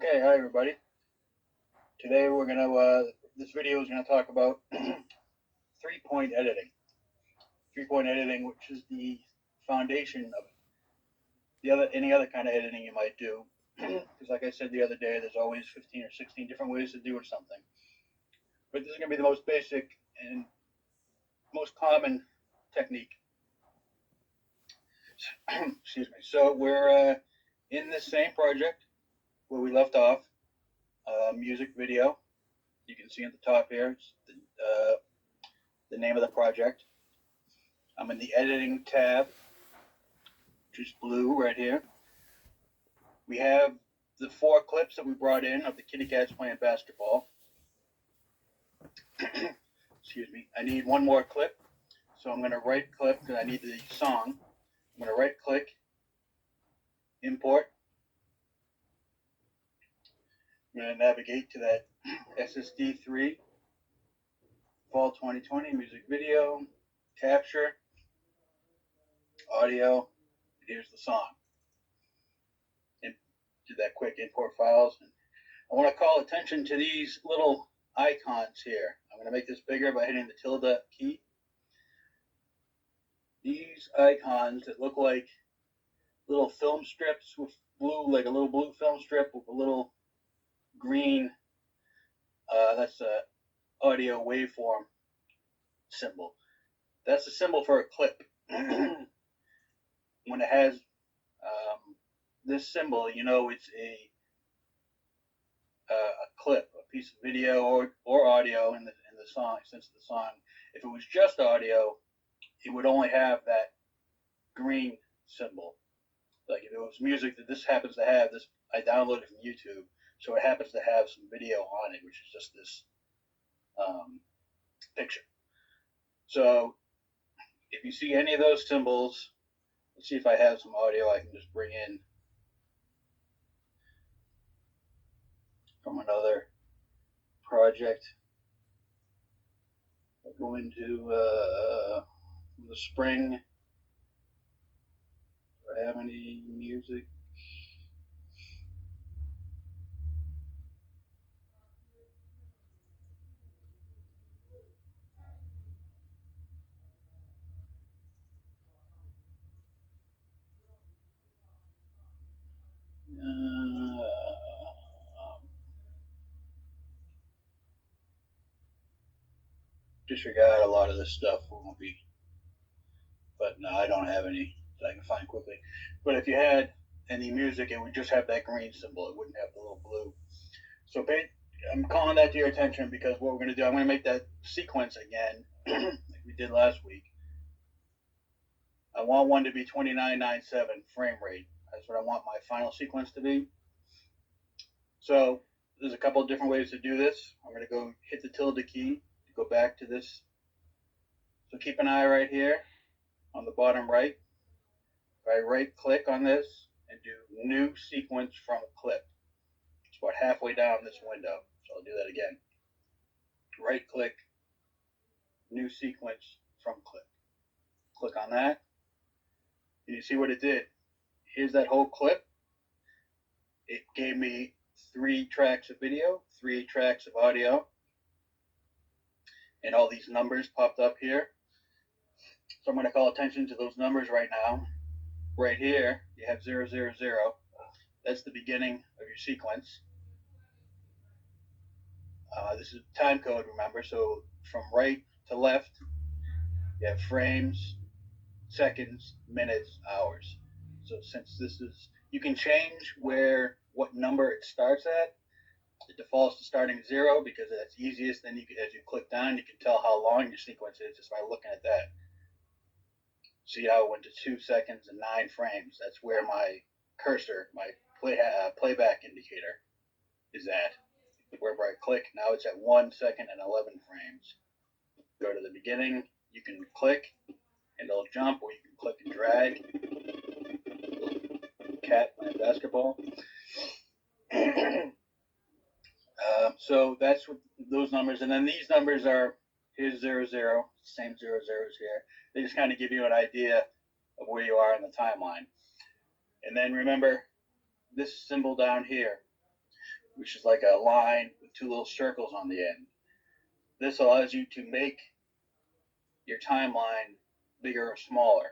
Okay, hi everybody. Today this video is gonna talk about three-point editing. Three-point editing, which is the foundation of any other kind of editing you might do. Because like I said the other day, there's always 15 or 16 different ways to do something. But this is gonna be the most basic and most common technique. Excuse me. So we're in this same project where we left off, music video. You can see at the top here, it's the name of the project. I'm in the editing tab, which is blue right here. We have the 4 clips that we brought in of the kitty cats playing basketball. Excuse me. I need one more clip, so I'm going to right click because I need the song. I'm going to right click, import. I'm going to navigate to that SSD3 Fall 2020 music video, capture, audio. Here's the song. And do that quick import files. And I want to call attention to these little icons here. I'm going to make this bigger by hitting the tilde key. These icons that look like little film strips with blue, like a little blue film strip with a little green, that's a audio waveform symbol. That's a symbol for a clip. When it has this symbol, you know it's a clip, a piece of video or audio in the song. Since the song, if it was just audio, it would only have that green symbol. Like if it was music that this happens to have, this I downloaded from YouTube, so it happens to have some video on it, which is just this picture. So if you see any of those symbols, let's see if I have some audio I can just bring in from another project. I'll go into the spring. Do I have any music? Disregard a lot of this stuff. Won't be, but no, I don't have any that I can find quickly. But if you had any music, it would just have that green symbol. It wouldn't have the little blue. So I'm calling that to your attention because what we're going to do, I'm going to make that sequence again, like we did last week. I want one to be 2997 frame rate. That's what I want my final sequence to be. So there's a couple of different ways to do this. I'm going to go hit the tilde key to go back to this. So keep an eye right here on the bottom right. If I right click on this and do new sequence from clip, it's about halfway down this window. So I'll do that again. Right click, new sequence from clip. Click on that. And you see what it did. Here's that whole clip. It gave me 3 tracks of video, 3 tracks of audio, and all these numbers popped up here. So I'm going to call attention to those numbers right now. Right here, you have 000. That's the beginning of your sequence. This is time code, remember, so from right to left, you have frames, seconds, minutes, hours. So since this is, you can change what number it starts at. It defaults to starting 0 because that's easiest. Then as you click down, you can tell how long your sequence is just by looking at that. See how it went to 2 seconds and 9 frames. That's where my cursor, my playback indicator is at. Wherever I click, now it's at 1 second and 11 frames. Go to the beginning, you can click and it'll jump, or you can click and drag. Cat playing basketball. So that's what those numbers, and then these numbers are, here's 00, same 00s here. They just kind of give you an idea of where you are in the timeline. And then remember this symbol down here. which is like a line with two little circles on the end. This allows you to make your timeline bigger or smaller.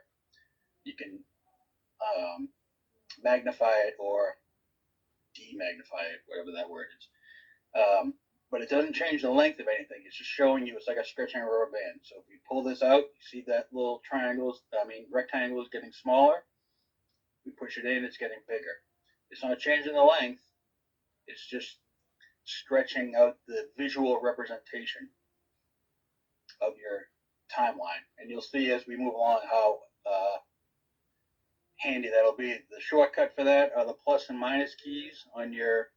You can magnify it or demagnify it, whatever that word is. But it doesn't change the length of anything. It's just showing you it's like a stretching rubber band. So if you pull this out, you see that little rectangle is getting smaller. We push it in, it's getting bigger. It's not changing the length. It's just stretching out the visual representation of your timeline. And you'll see as we move along how handy that'll be. The shortcut for that are the plus and minus keys on your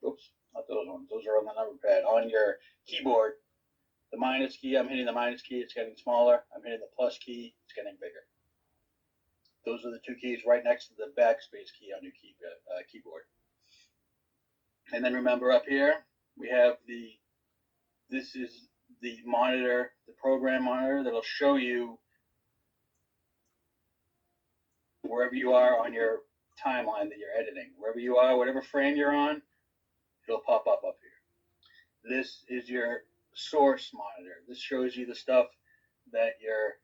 oops, not those ones. Those are on the number pad. On your keyboard, the minus key, I'm hitting the minus key, it's getting smaller. I'm hitting the plus key, it's getting bigger. Those are the two keys right next to the backspace key on your keyboard. And then remember up here, we have this is the monitor, the program monitor that'll show you wherever you are on your timeline that you're editing. Wherever you are, whatever frame you're on, it'll pop up here. This is your source monitor. This shows you the stuff that you're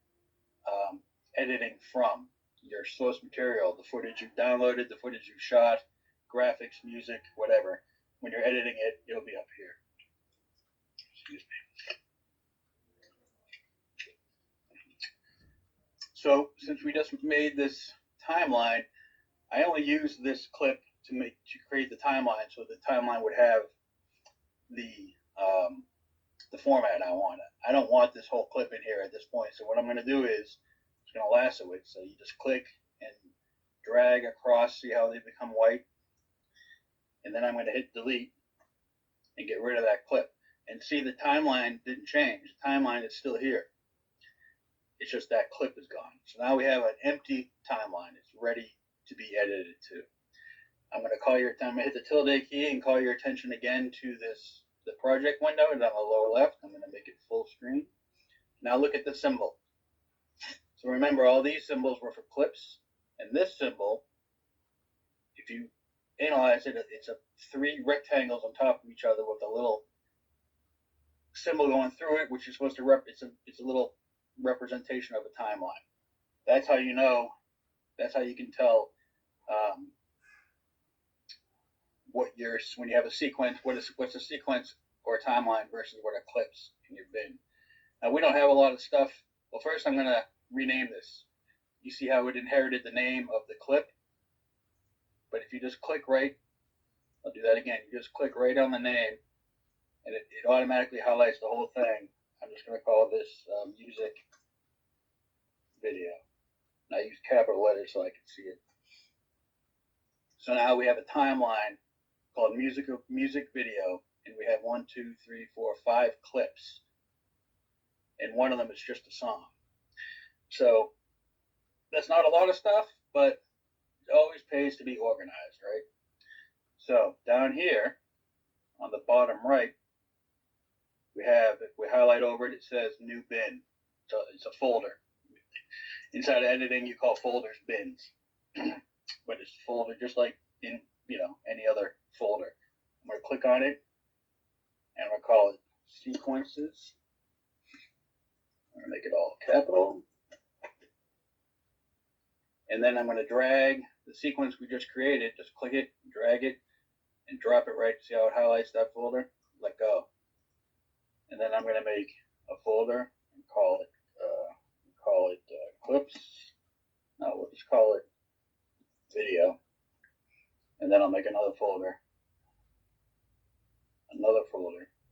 editing from, your source material, the footage you've downloaded, the footage you've shot, graphics, music, whatever. When you're editing it, it'll be up here. Excuse me. So since we just made this timeline, I only use this clip to create the timeline, so the timeline would have the format I want. I don't want this whole clip in here at this point. So what I'm going to do is it's going to lasso it. So you just click and drag across, see how they become white, and then I'm going to hit delete and get rid of that clip. And see, the timeline didn't change. The timeline is still here. It's just that clip is gone. So now we have an empty timeline. It's ready to be edited to. I'm going to hit the tilde key and call your attention again to the project window, and on the lower left, I'm going to make it full screen. Now look at the symbol. So remember, all these symbols were for clips, and this symbol, if you analyze it, it's three rectangles on top of each other with a little symbol going through it, which is supposed to it's a little representation of a timeline. That's how you know. That's how you can tell when you have a sequence, what's a sequence or a timeline versus what are clips in your bin. Now we don't have a lot of stuff. Well, first I'm going to rename this. You see how it inherited the name of the clip? But if you just click right, I'll do that again. You just click right on the name, and it automatically highlights the whole thing. I'm just going to call this music video. And I use capital letters so I can see it. So now we have a timeline called music video, and we have 1, 2, 3, 4, 5 clips, and one of them is just a song. So that's not a lot of stuff, but it always pays to be organized, right? So down here on the bottom right, if we highlight over it, it says new bin. So it's a folder. Inside of editing, you call folders bins, but it's a folder just like in any other folder. I'm going to click on it, and I'm going to call it sequences. I'm going to make it all capital. And then I'm going to drag the sequence we just created. Just click it, drag it, and drop it right. See how it highlights that folder? Let go. And then I'm going to make a folder and call it clips. No, we'll just call it video. And then I'll make another folder.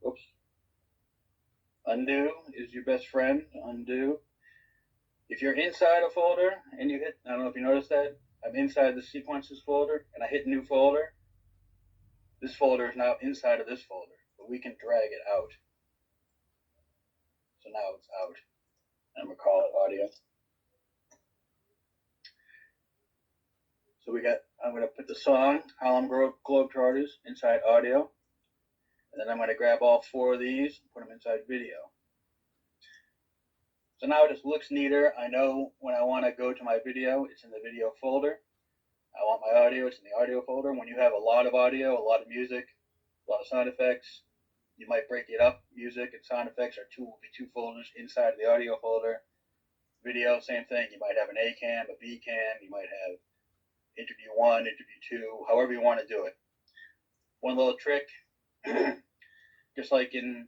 Oops. Undo is your best friend. Undo. If you're inside a folder and you hit, I don't know if you noticed that, I'm inside the sequences folder and I hit new folder. This folder is now inside of this folder, but we can drag it out. So now it's out. I'm going to call it audio. So I'm going to put the song, Harlem Globetrotters, inside audio. And then I'm going to grab all 4 of these and put them inside video. So now it just looks neater. I know when I want to go to my video, it's in the video folder. I want my audio, it's in the audio folder. When you have a lot of audio, a lot of music, a lot of sound effects, you might break it up. Music and sound effects will be two folders inside of the audio folder. Video, same thing. You might have an A cam, a B cam, you might have interview 1, interview 2, however you want to do it. One little trick, just like in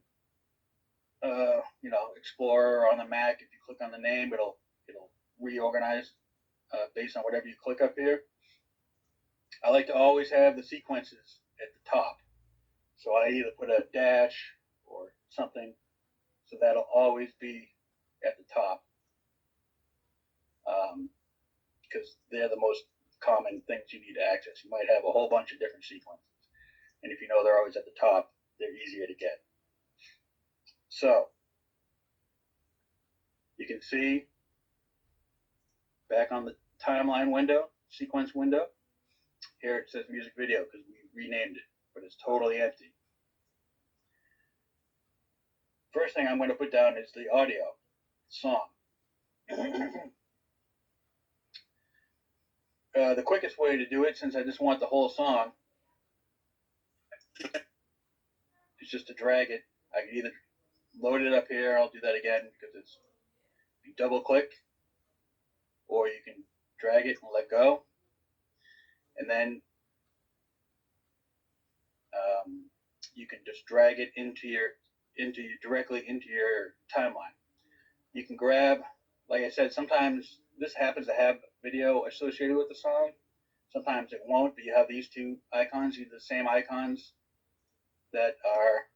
Explorer on the Mac, if you click on the name, it'll reorganize based on whatever you click up here. I like to always have the sequences at the top. So I either put a dash or something, so that'll always be at the top, because they're the most common things you need to access. You might have a whole bunch of different sequences, and if you know they're always at the top, they're easier to get. So you can see back on the timeline window, sequence window, here it says music video because we renamed it, but it's totally empty. First thing I'm going to put down is the audio song. The quickest way to do it, since I just want the whole song, is just to drag it. I can either load it up here, I'll do that again because it's, you double click, or you can drag it and let go, and then you can just drag it directly into your timeline. You can grab, like I said, sometimes this happens to have video associated with the song. Sometimes it won't, but you have these two icons, these are the same icons that are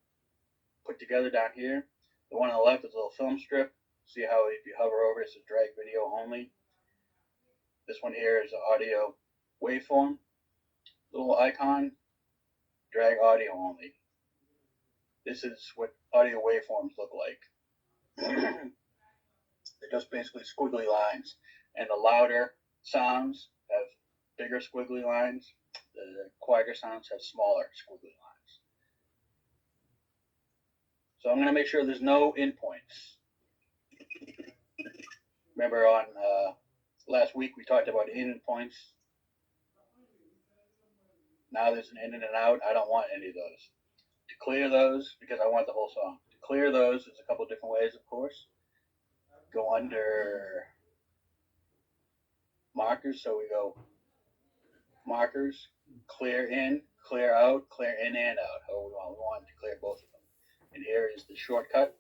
put together down here. The one on the left is a little film strip. See how if you hover over it, it says drag video only. This one here is an audio waveform. Little icon, drag audio only. This is what audio waveforms look like. They're just basically squiggly lines. And the louder sounds have bigger squiggly lines. The quieter sounds have smaller squiggly lines. So I'm going to make sure there's no endpoints. Remember on last week we talked about endpoints. Now there's an in and an out. I don't want any of those. To clear those, because I want the whole song. To clear those, there's a couple different ways, of course. Go under markers, so we go markers, clear in, clear out, clear in and out. How we want to clear both of them. And here is the shortcut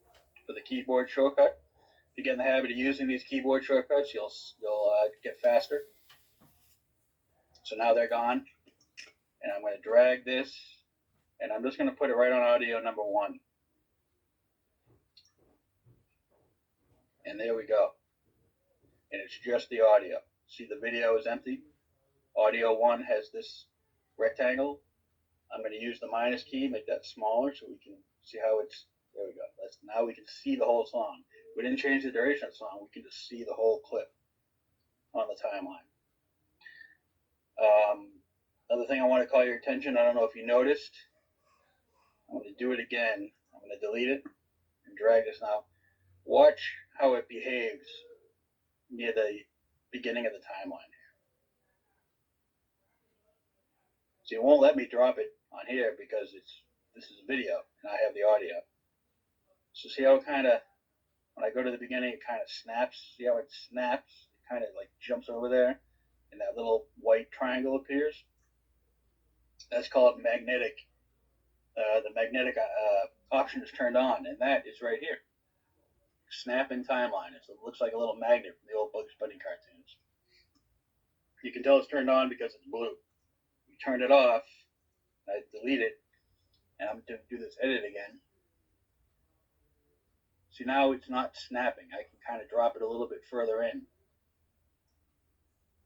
for the keyboard shortcut. If you get in the habit of using these keyboard shortcuts, you'll get faster. So now they're gone, and I'm going to drag this, and I'm just going to put it right on audio number 1. And there we go. And it's just the audio. See, the video is empty. Audio 1 has this rectangle. I'm going to use the minus key, make that smaller so we can see how it's, there we go. Now we can see the whole song. We didn't change the duration of the song, we can just see the whole clip on the timeline. Another thing I want to call your attention, I don't know if you noticed, I'm going to do it again. I'm going to delete it and drag this now. Watch how it behaves near the beginning of the timeline here. So it won't let me drop it on here because this is video and I have the audio. So see how it kind of, when I go to the beginning, it kind of snaps. See how it snaps? It kind of like jumps over there and that little white triangle appears. That's called magnetic. The magnetic option is turned on, and that is right here. Snap in timeline. It looks like a little magnet from the old Bugs Bunny cartoons. You can tell it's turned on because it's blue. We turned it off. I delete it, and I'm going to do this edit again. See, now it's not snapping. I can kind of drop it a little bit further in.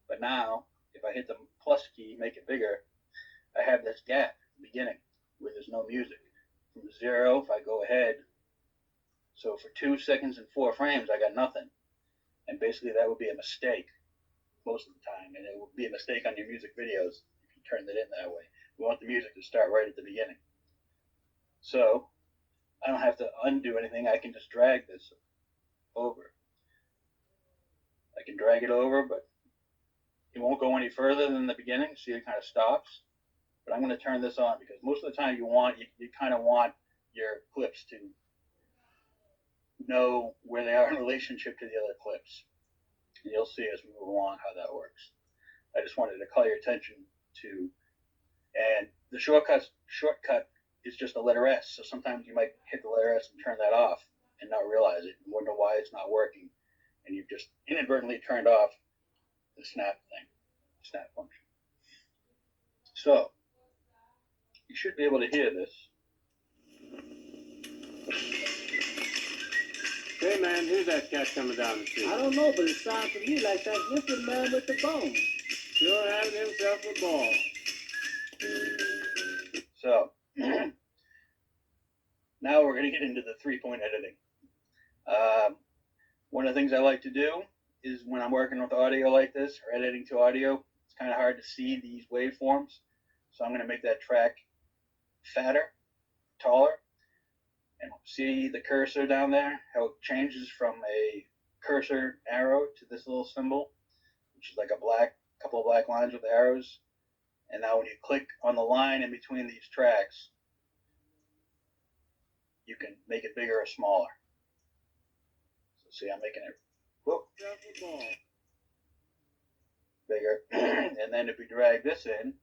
But now, if I hit the plus key, make it bigger, I have this gap at the beginning where there's no music. From 0, if I go ahead, so for 2 seconds and 4 frames, I got nothing. And basically that would be a mistake most of the time. And it would be a mistake on your music videos if you turned it in that way. We want the music to start right at the beginning. So I don't have to undo anything. I can just drag this over. I can drag it over, but it won't go any further than the beginning. See, it kind of stops. But I'm going to turn this on because most of the time you kind of want your clips to know where they are in relationship to the other clips. And you'll see as we move along how that works. I just wanted to call your attention to, and the shortcut is just a letter S. So sometimes you might hit the letter S and turn that off and not realize it and wonder why it's not working. And you've just inadvertently turned off the snap function. So you should be able to hear this. Hey man, who's that cat coming down the street? I don't know, but it sounds to me like that whipping man with the bone. Sure having himself a ball. So now we're going to get into the 3-point editing. One of the things I like to do is when I'm working with audio like this or editing to audio, it's kind of hard to see these waveforms. So I'm going to make that track fatter, taller. And see the cursor down there, how it changes from a cursor arrow to this little symbol, which is like a couple of black lines with arrows. And now when you click on the line in between these tracks, you can make it bigger or smaller. So see, I'm making it bigger. And then if we drag this in,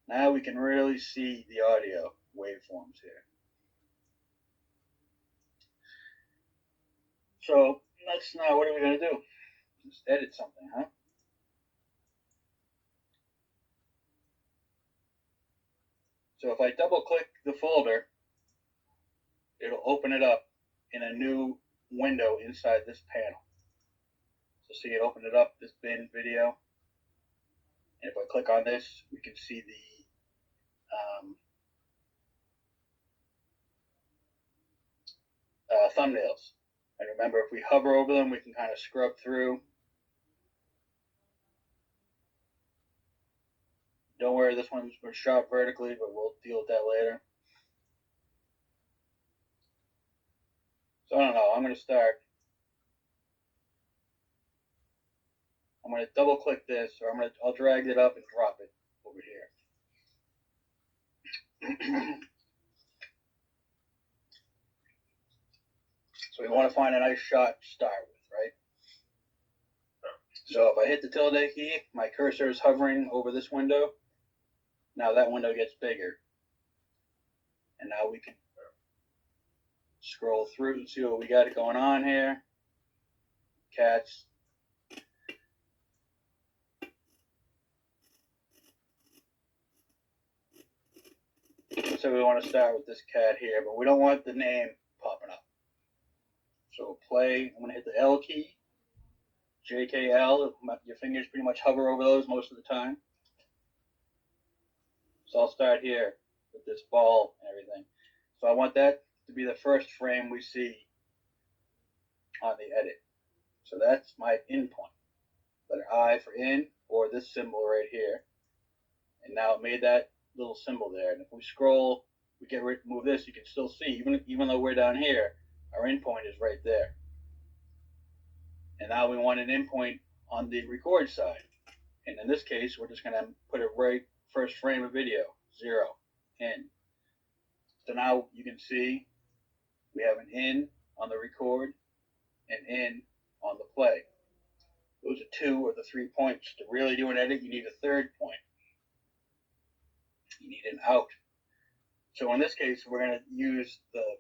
now we can really see the audio waveforms here. So let's now, what are we going to do? Just edit something, huh? So if I double click the folder, it'll open it up in a new window inside this panel. So see, it opened it up, this bin video. And if I click on this, we can see the thumbnails. And remember, if we hover over them, we can kind of scrub through. Don't worry, this one's been shot vertically, but we'll deal with that later. So I don't know, I'm going to start. I'm going to double click this, or I'll drag it up and drop it over here. So we want to find a nice shot to start with, right? So if I hit the tilde key, my cursor is hovering over this window. Now that window gets bigger. And now we can scroll through and see what we got going on here. Cats. So we want to start with this cat here, but we don't want the name popping up. So play, I'm going to hit the L key, JKL, your fingers pretty much hover over those most of the time. So I'll start here with this ball and everything. So I want that to be the first frame we see on the edit. So that's my in point. Letter I for in, or this symbol right here. And now it made that little symbol there. And if we scroll, we move this, you can still see, even though we're down here, our endpoint is right there. And now we want an endpoint on the record side. And in this case, we're just going to put it right first frame of video, 0, in. So now you can see we have an in on the record and in on the play. Those are 2 of the 3 points. To really do an edit, you need a third point. You need an out. So in this case, we're going to use the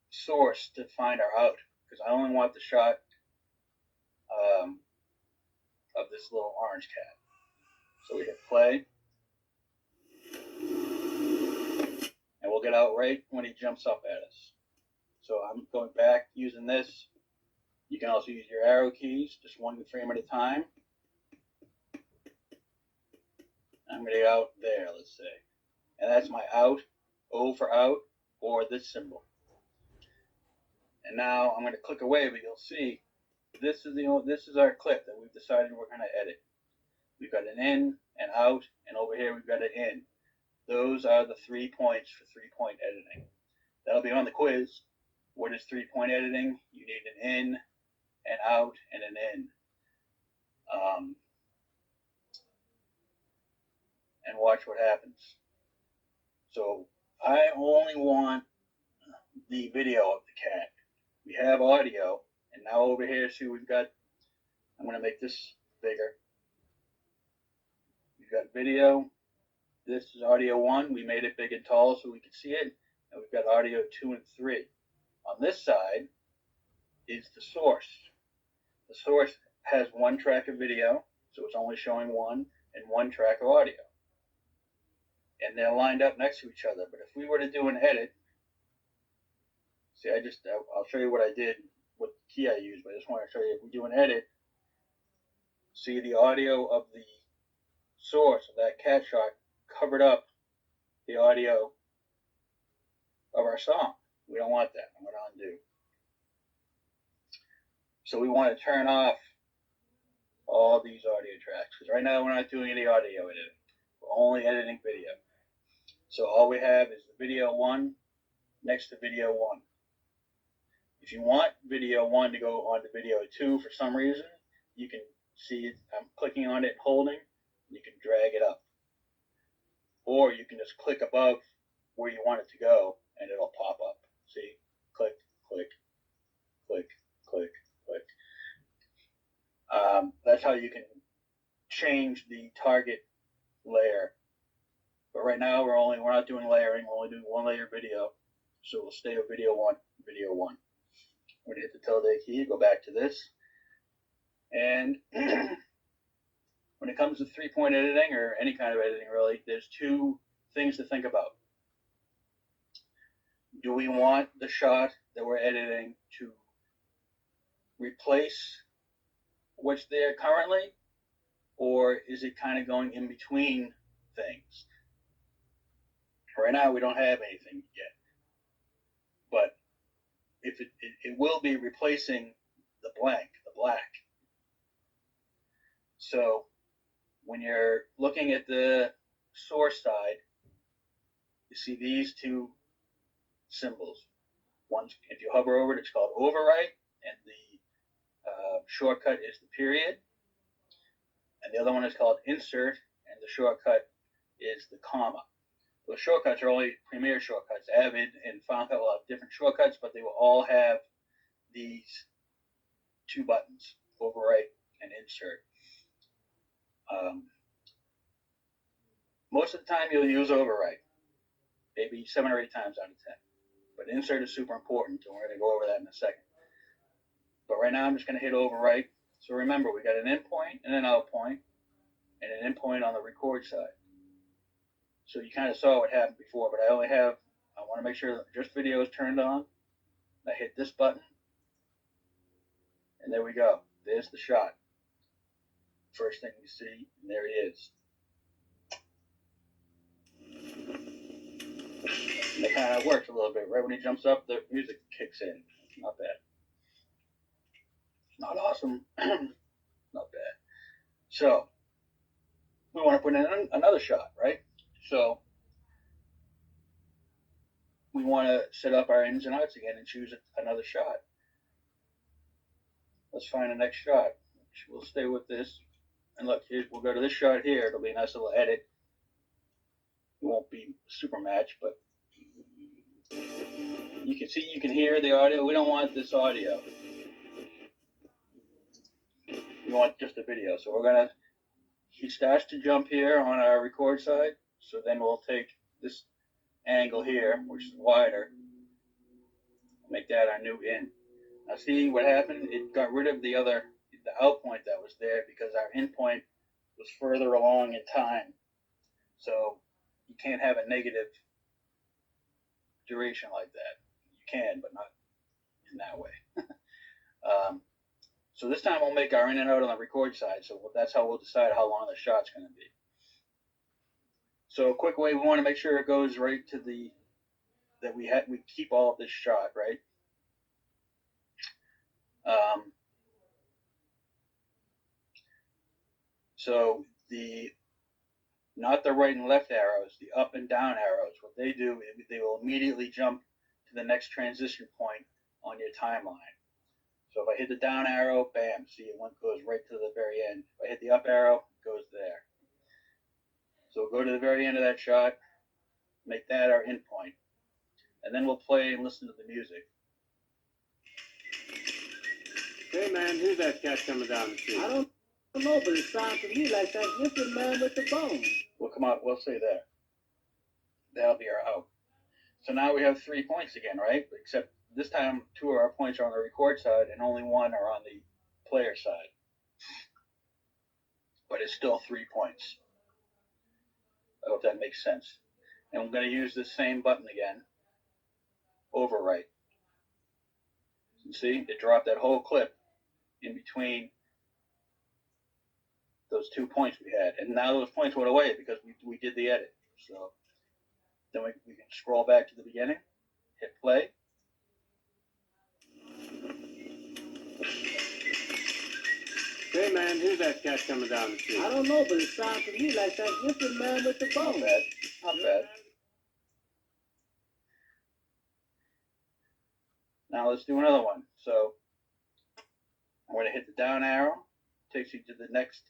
source to find our out, because I only want the shot of this little orange cat. So we hit play, and we'll get out right when he jumps up at us. So I'm going back using this. You can also use your arrow keys, just 1 frame at a time. I'm going to get out there, let's say. And that's my out, O for out, or this symbol. And now I'm going to click away, but you'll see this is our clip that we've decided we're going to edit. We've got an in, an out, and over here we've got an in. Those are the 3 points for 3-point editing. That'll be on the quiz. What is 3-point editing? You need an in, an out, and an in. and watch what happens. So I only want the video of the cat. We have audio, and now over here, see, we've got, I'm going to make this bigger. We've got video. This is audio 1. We made it big and tall so we can see it. And we've got audio 2 and 3. On this side is the source. The source has 1 track of video, so it's only showing 1, and 1 track of audio. And they're lined up next to each other. But if we were to do an edit, see, I'll show you what I did, what key I used, but I just want to show you, if we do an edit, see the audio of the source of that cat shot covered up the audio of our song. We don't want that. I'm going to undo. So we want to turn off all these audio tracks, because right now we're not doing any audio editing. We're only editing video. So all we have is the video 1 next to video 1. If you want video 1 to go on to video 2 for some reason, you can see it. I'm clicking on it, holding. You can drag it up. Or you can just click above where you want it to go, and it'll pop up. See? Click, click, click, click, click. That's how you can change the target layer. But right now we're not doing layering. We're only doing 1 layer video. So we'll stay with video 1, video 1. We're going to hit the tilde key, go back to this. And when it comes to 3-point editing, or any kind of editing really, there's 2 things to think about. Do we want the shot that we're editing to replace what's there currently, or is it kind of going in between things? Right now we don't have anything yet, but if it will be replacing the blank, the black. So when you're looking at the source side, you see these 2 symbols. One's, if you hover over it, it's called overwrite, and the shortcut is the period. And the other one is called insert, and the shortcut is the comma. Those shortcuts are only Premiere shortcuts. Avid and Final Cut will have different shortcuts, but they will all have these 2 buttons, overwrite and insert. Most of the time you'll use overwrite, maybe 7 or 8 times out of 10. But insert is super important, and we're going to go over that in a second. But right now I'm just going to hit overwrite. So remember, we got an in point and an out point, and an in point on the record side. So you kind of saw what happened before, but I want to make sure that just video is turned on. I hit this button, and there we go. There's the shot. First thing you see, and there he is. And it kind of works a little bit. Right when he jumps up, the music kicks in. Not bad. Not awesome. Not bad. So we want to put in another shot, right? So we want to set up our ins and outs again and choose another shot. Let's find the next shot. We'll stay with this. And look, we'll go to this shot here. It'll be a nice little edit. It won't be super match, but you can see, you can hear the audio. We don't want this audio. We want just the video. So he starts to jump here on our record side. So then we'll take this angle here, which is wider, make that our new in. Now see what happened? It got rid of the out point that was there because our in point was further along in time. So you can't have a negative duration like that. You can, but not in that way. So this time we'll make our in and out on the record side. So that's how we'll decide how long the shot's going to be. So a quick way, we want to make sure it goes right to that we keep all of this shot, right? So not the right and left arrows, the up and down arrows, what they do is they will immediately jump to the next transition point on your timeline. So if I hit the down arrow, bam, see, it goes right to the very end. If I hit the up arrow, it goes there. So we'll go to the very end of that shot, make that our end point, and then we'll play and listen to the music. Hey man, who's that cat coming down the street? I don't know, but it sounds to me like that whipping man with the bone. We'll come out, we'll say there. That'll be our out. So now we have 3 points again, right? Except this time 2 of our points are on the record side and only 1 are on the player side. But it's still 3 points. I hope that makes sense. And we're going to use this same button again. Overwrite. You see, it dropped that whole clip in between those 2 points we had. And now those points went away because we did the edit. So then we can scroll back to the beginning, hit play. Hey man, who's that cat coming down the street? I don't know, but it sounds to me like that whipping man with the Not bone. bad. Not bad. Now let's do another one. So I'm going to hit the down arrow. Takes you to the next.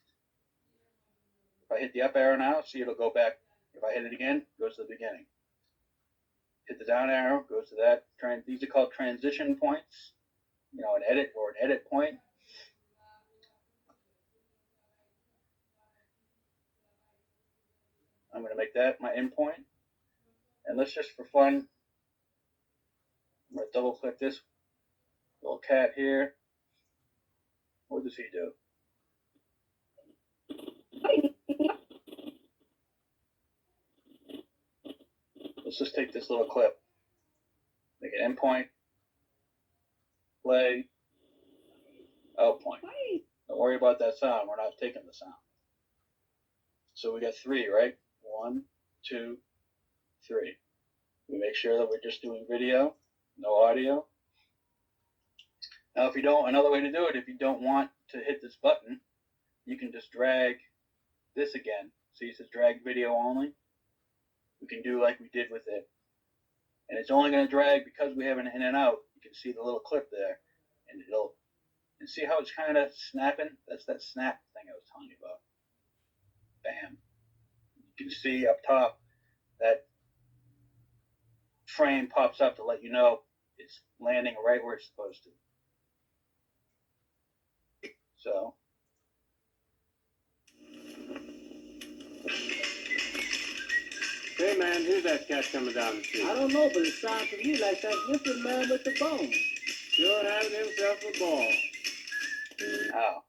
If I hit the up arrow now, see it'll go back. If I hit it again, it goes to the beginning. Hit the down arrow, goes to that. These are called transition points. You know, an edit or an edit point. I'm going to make that my end point. And let's just for fun, I'm going to double click this little cat here. What does he do? Let's just take this little clip, make an end point, play, out point. Don't worry about that sound. We're not taking the sound. So we got 3, right? 1, 2, 3. We make sure that we're just doing video, no audio. Now, if you don't, another way to do it, if you don't want to hit this button, you can just drag this again. See, it says drag video only. We can do like we did with it. And it's only going to drag because we have an in and out. You can see the little clip there. And and see how it's kind of snapping? That's that snap thing I was telling you about. Bam. You can see up top that frame pops up to let you know it's landing right where it's supposed to. So Hey man, who's that cat coming down the street? I don't know, but it sounds to me like that whipping man with the bone. Sure having himself a ball. now,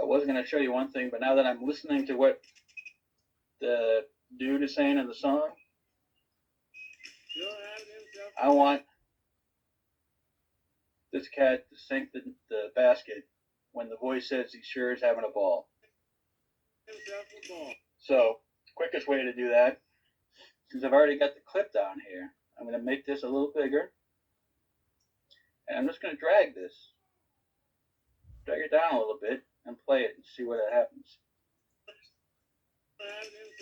I was going to show you one thing, but now that I'm listening to what the dude is saying in the song, Sure having himself I want this cat to sink the basket when the voice says he sure is having a ball. himself a ball. So, quickest way to do that, since I've already got the clip down here, I'm going to make this a little bigger. And I'm just going to drag this. Drag it down a little bit and play it and see what happens.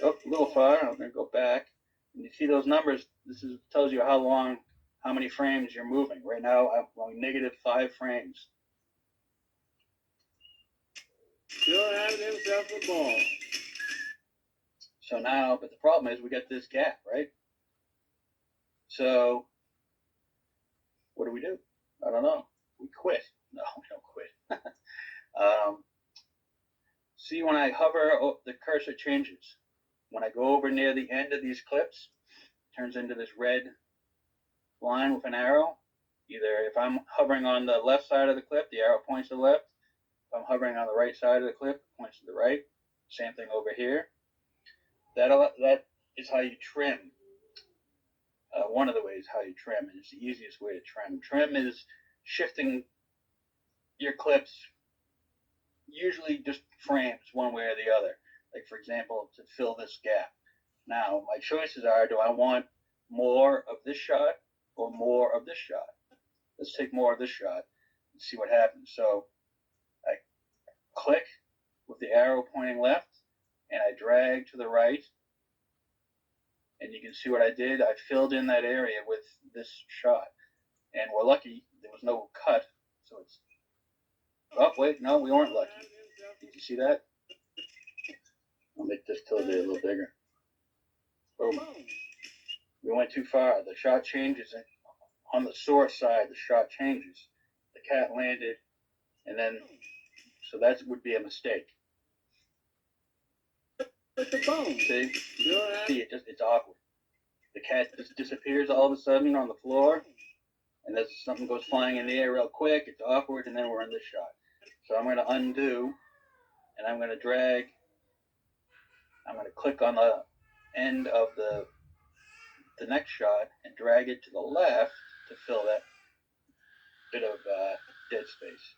Oh, a little far. I'm going to go back. And you see those numbers, tells you how many frames you're moving. Right now, I'm going -5 frames. Sure having himself a ball. So now, but the problem is we got this gap, right? So, what do? I don't know. We quit. No, we don't quit. See, when I hover, the cursor changes. When I go over near the end of these clips, it turns into this red line with an arrow. Either if I'm hovering on the left side of the clip, the arrow points to the left. If I'm hovering on the right side of the clip, it points to the right. Same thing over here. That is how you trim. One of the ways how you trim, and it's the easiest way to trim. Trim is shifting your clips, usually just frames one way or the other. Like for example, to fill this gap. Now, my choices are, do I want more of this shot or more of this shot? Let's take more of this shot and see what happens. So I click with the arrow pointing left, and I drag to the right, and you can see what I did. I filled in that area with this shot, and we're lucky there was no cut, so it's, oh wait, no, we weren't lucky. Did you see that? I'll make this tilde a little bigger. Boom. Bone. We went too far. The shot changes. On the source side, the shot changes. The cat landed, and then, so that would be a mistake. With the bone. See? Sure. See, it's awkward. The cat just disappears all of a sudden on the floor, and there's something goes flying in the air real quick. It's awkward, and then we're in this shot. So I'm going to undo, and I'm going to drag. I'm going to click on the end of the next shot and drag it to the left to fill that bit of dead space.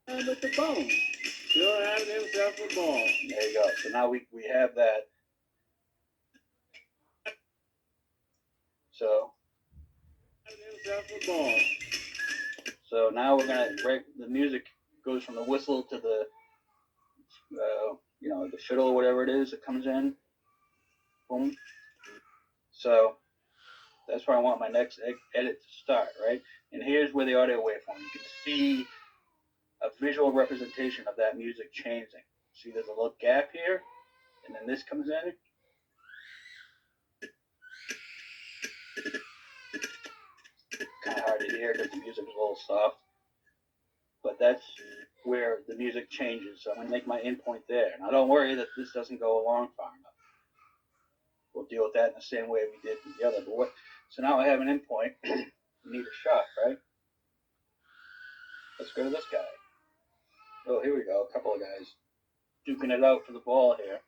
And with the bone. Sure having himself a ball. There you go. So now we have that. So Having himself a ball. So now we're gonna break. The music goes from the whistle to the the fiddle or whatever it is that comes in. Boom. So that's where I want my next edit to start, right? And here's where the audio waveform. You can see a visual representation of that music changing. See, there's a little gap here, and then this comes in. Kind of hard to hear because the music is a little soft, but that's where the music changes. So I'm going to make my endpoint there. Now don't worry that this doesn't go along far enough. We'll deal with that in the same way we did with the other. But so now I have an endpoint. We need a shot, right? Let's go to this guy. Oh, here we go. A couple of guys duking it out for the ball here.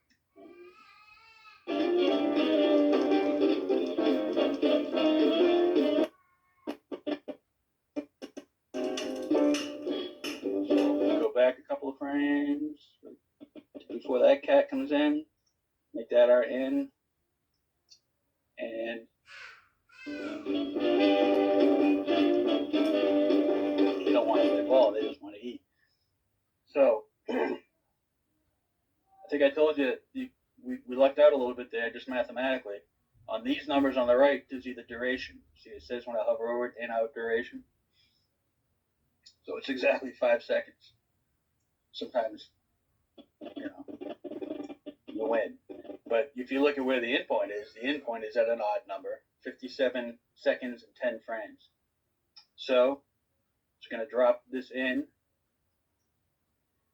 So go back a couple of frames before that cat comes in. Make that our in. And they don't want to play ball, they just want to eat. So I think I told you we lucked out a little bit there, just mathematically. On these numbers on the right gives you the duration. See, it says when I hover over it, in-out duration. So it's exactly 5 seconds. Sometimes, you win. But if you look at where the endpoint is at an odd number, 57 seconds and 10 frames. So it's going to drop this in.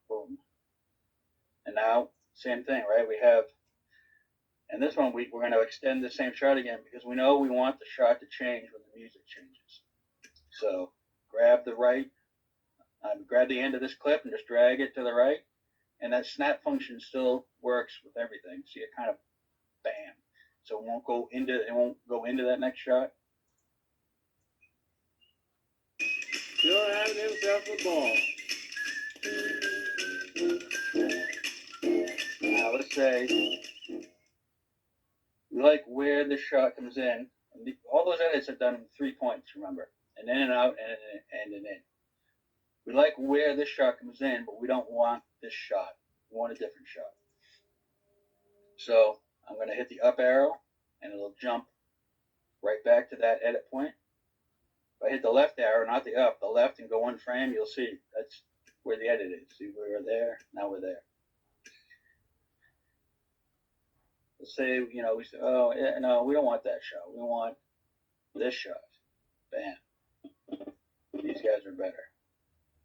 Boom. And now, same thing, right? We have, and this one we're going to extend the same shot again because we know we want the shot to change when the music changes. So grab the end of this clip and just drag it to the right. And that snap function still works with everything. See, it kind of bam. So it won't go into that next shot. Sure having himself a ball. Now let's say we like where the shot comes in. All those edits are done in 3 points, remember? An in and out and an in. We like where this shot comes in, but we don't want this shot. We want a different shot. So I'm going to hit the up arrow, and it'll jump right back to that edit point. If I hit the left arrow, not the up, the left, and go 1 frame, you'll see that's where the edit is. See, we were there, now we're there. Let's say, we say, oh, yeah, no, we don't want that shot. We want this shot. Bam. These guys are better.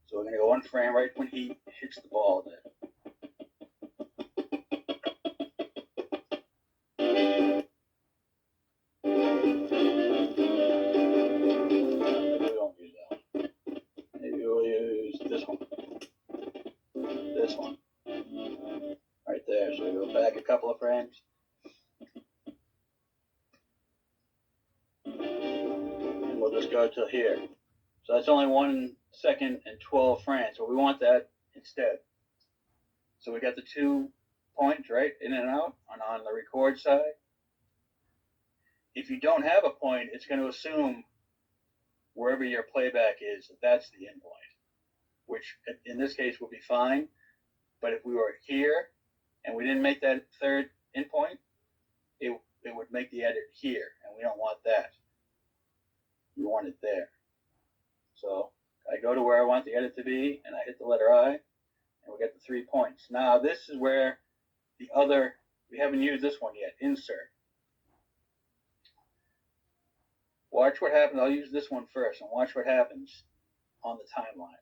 So we're going to go 1 frame right when he hits the ball there. Maybe we won't use that one. Maybe we'll use this one. This one. Right there. So we go back a couple of frames. And we'll just go to here. So that's only 1 second and 12 frames. So we want that instead. So we got the 2 points, right? In and out on the record side. If you don't have a point, it's going to assume wherever your playback is, that's the endpoint, which in this case would be fine. But if we were here and we didn't make that 3rd endpoint, it would make the edit here, and we don't want that. We want it there. So I go to where I want the edit to be, and I hit the letter I, and we get the 3 points. Now this is where the other, we haven't used this one yet, insert. Watch what happens. I'll use this one first and watch what happens on the timeline.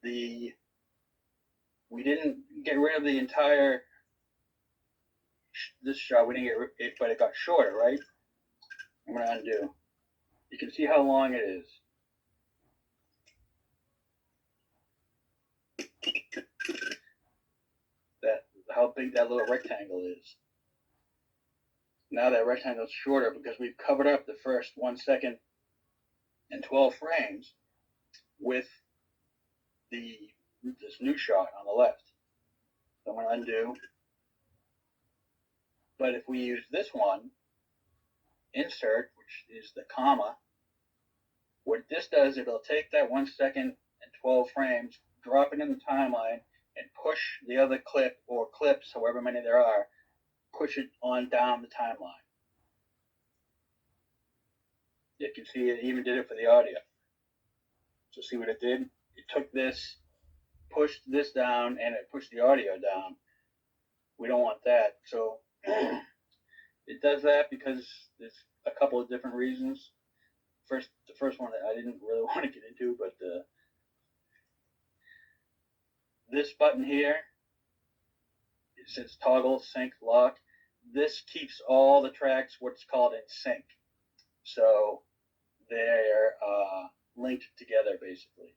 We didn't get rid of the entire this shot. We didn't get it, but it got shorter, right? I'm gonna undo. You can see how long it is. How big that little rectangle is. Now that rectangle is shorter because we've covered up the first 1 second and 12 frames with this new shot on the left. So I'm going to undo. But if we use this one, insert, which is the comma, what this does, it'll take that 1 second and 12 frames, drop it in the timeline, and push the other clip or clips, however many there are, push it on down the timeline. You can see it even did it for the audio. So see what it did? It took this, pushed this down, and it pushed the audio down. We don't want that. So it does that because there's a couple of different reasons. The first one that I didn't really want to get into, but this button here, it says toggle sync lock. This keeps all the tracks what's called in sync. So they're linked together basically.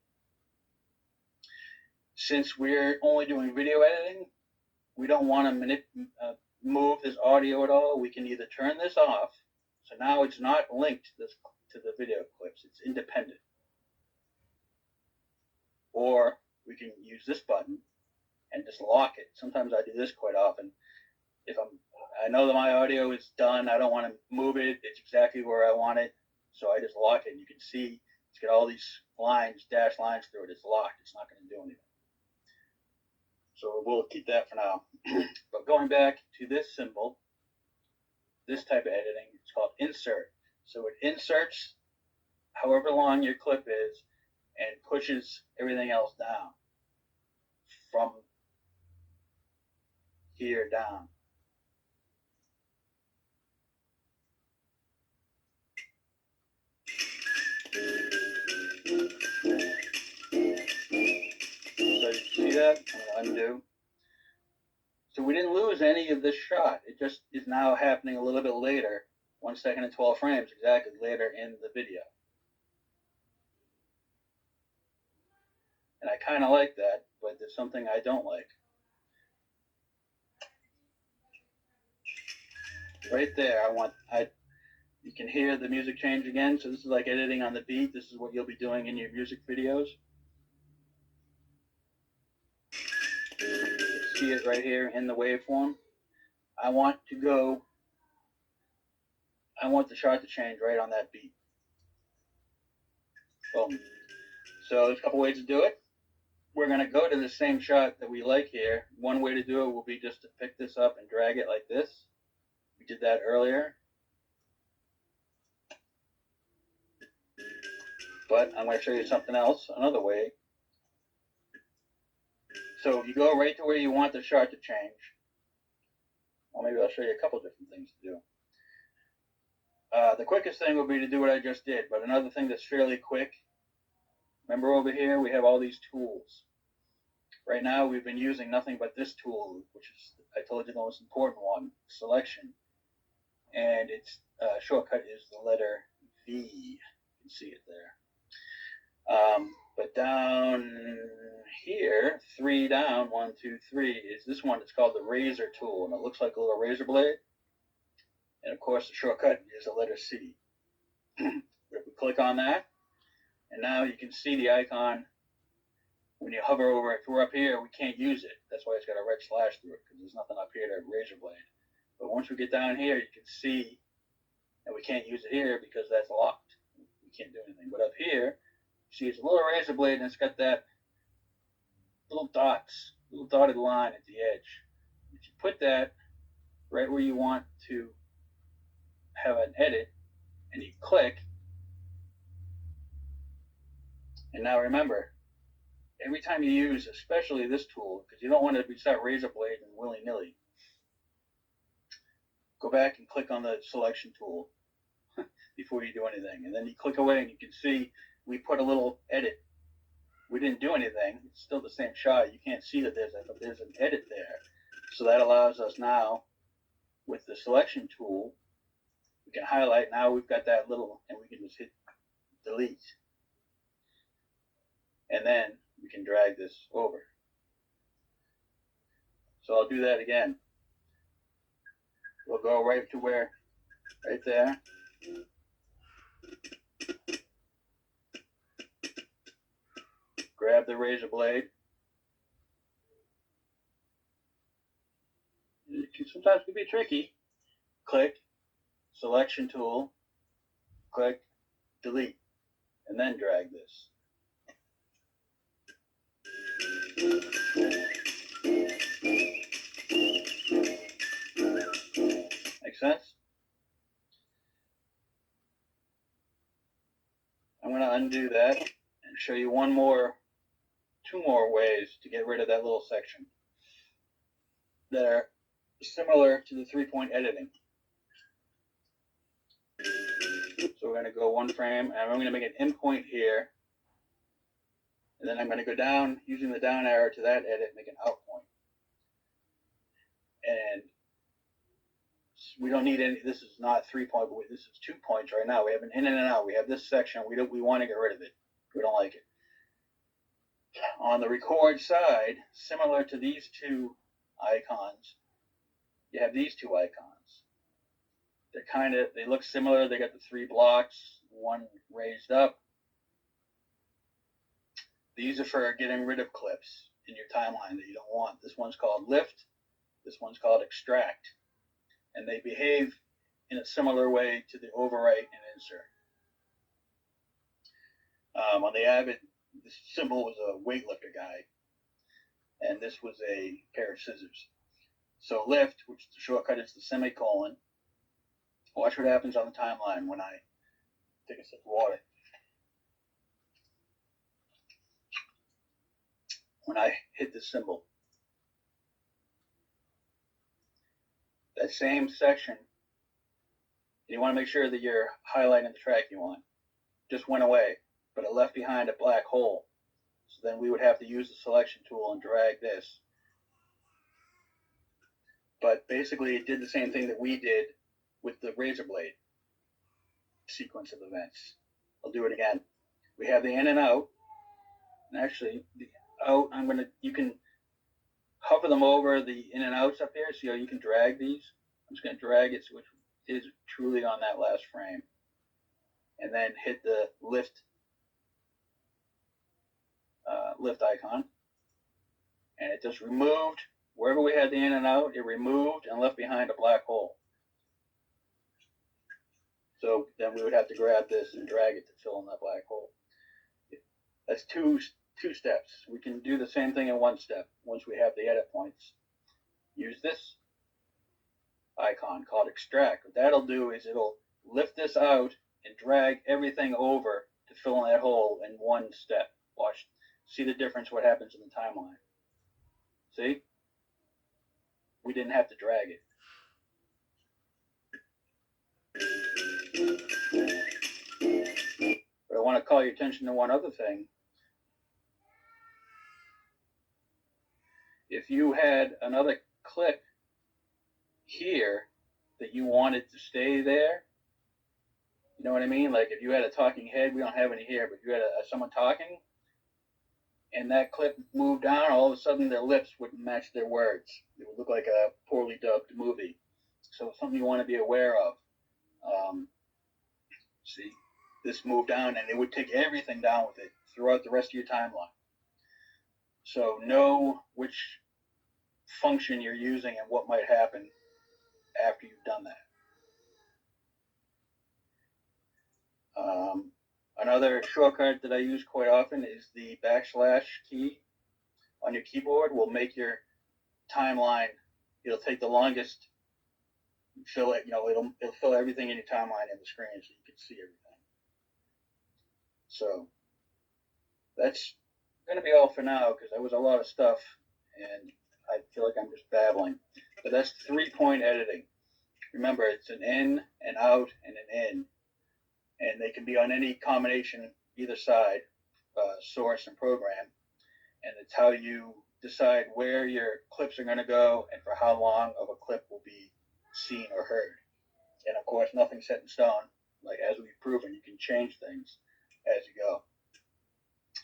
Since we're only doing video editing, we don't want to move this audio at all. We can either turn this off, so now it's not linked to the video clips, it's independent. Or we can use this button and just lock it. Sometimes I do this quite often. If I know that my audio is done, I don't want to move it, it's exactly where I want it, so I just lock it. And you can see it's got all these lines, dashed lines through it. It's locked. It's not going to do anything. So we'll keep that for now. But going back to this symbol, this type of editing, it's called insert. So it inserts however long your clip is and pushes everything else down from here down. So you see that? I'm going to undo. So we didn't lose any of this shot. It just is now happening a little bit later, 1 second and 12 frames exactly later in the video. And I kind of like that, but there's something I don't like. Right there, you can hear the music change again. So this is like editing on the beat. This is what you'll be doing in your music videos. You see it right here in the waveform. I want the shot to change right on that beat. Boom. So there's a couple ways to do it. We're going to go to the same shot that we like here. One way to do it will be just to pick this up and drag it like this. We did that earlier. But I'm going to show you something else, another way. So you go right to where you want the shot to change. Well, maybe I'll show you a couple different things to do. The quickest thing would be to do what I just did, but another thing that's fairly quick, remember over here we have all these tools. Right now we've been using nothing but this tool, which is, I told you, the most important one, selection. And its shortcut is the letter V. You can see it there. But down here, 3 down, 1, 2, 3, is this one. It's called the razor tool, and it looks like a little razor blade. And of course, the shortcut is the letter C. If we click on that, and now you can see the icon when you hover over it. If we're up here, we can't use it. That's why it's got a red slash through it, because there's nothing up here to razor blade. But once we get down here, you can see that we can't use it here because that's locked. We can't do anything. But up here, see, it's a little razor blade, and it's got that little dotted line at the edge. If you put that right where you want to have an edit, and you click, and now remember, every time you use, especially this tool, because you don't want to start razor blade and willy-nilly, go back and click on the selection tool before you do anything. And then you click away and you can see we put a little edit. We didn't do anything. It's still the same shot. You can't see that there's an edit there. So that allows us now, with the selection tool, we can highlight. Now we've got that little, and we can just hit delete. And then we can drag this over. So I'll do that again. We'll go right to where, right there. Grab the razor blade. It can sometimes be tricky. Click, selection tool, click, delete, and then drag this. Make sense? I'm going to undo that and show you two more ways to get rid of that little section that are similar to the 3-point editing. So we're going to go one frame, and I'm going to make an in point here, and then I'm going to go down using the down arrow to that edit, make an out point. And we don't need any. This is not 3-point, but this is 2 points right now. We have an in and an out. We have this section. We want to get rid of it. We don't like it. On the record side, similar to these two icons, you have these two icons. They look similar. They got the 3 blocks, one raised up. These are for getting rid of clips in your timeline that you don't want. This one's called lift. This one's called extract. And they behave in a similar way to the overwrite and insert. On the Avid, this symbol was a weightlifter guy, and this was a pair of scissors. So lift, which the shortcut is the semicolon. Watch what happens on the timeline when I take a sip of water. When I hit this symbol, that same section, you want to make sure that you're highlighting the track you want, just went away, but it left behind a black hole. So then we would have to use the selection tool and drag this. But basically it did the same thing that we did with the razor blade sequence of events. I'll do it again. We have the in and out. And actually, the out, you can hover them over the in and outs up here. See how you can drag these? I'm just going to drag it so it is truly on that last frame. And then hit the lift icon. And it just removed, wherever we had the in and out, it removed and left behind a black hole. So then we would have to grab this and drag it to fill in that black hole. That's two steps. We can do the same thing in one step once we have the edit points. Use this icon called extract. What that'll do is it'll lift this out and drag everything over to fill in that hole in one step. Watch, see the difference, what happens in the timeline. See? We didn't have to drag it. But I want to call your attention to one other thing. If you had another clip here that you wanted to stay there, you know what I mean? Like if you had a talking head, we don't have any here, but if you had someone talking, and that clip moved down, all of a sudden their lips wouldn't match their words. It would look like a poorly dubbed movie. So it's something you want to be aware of. See, this moved down, and it would take everything down with it throughout the rest of your timeline. So know which function you're using and what might happen after you've done that. Another shortcut that I use quite often is the backslash key on your keyboard. Will make your timeline, it'll take the longest, fill it, it'll fill everything in your timeline in the screen so you can see everything. So that's going to be all for now because there was a lot of stuff and I feel like I'm just babbling. But that's 3-point editing. Remember, it's an in, an out, and an in. And they can be on any combination, either side, source and program. And it's how you decide where your clips are going to go and for how long of a clip will be seen or heard. And of course, nothing's set in stone. Like as we've proven, you can change things as you go.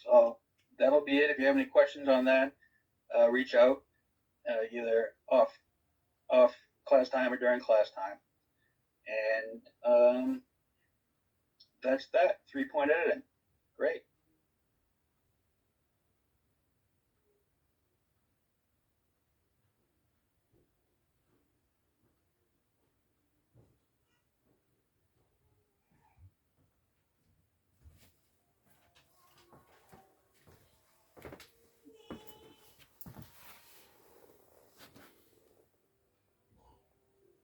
So that'll be it. If you have any questions on that, reach out either off class time or during class time. And that's that. 3-point editing. Great.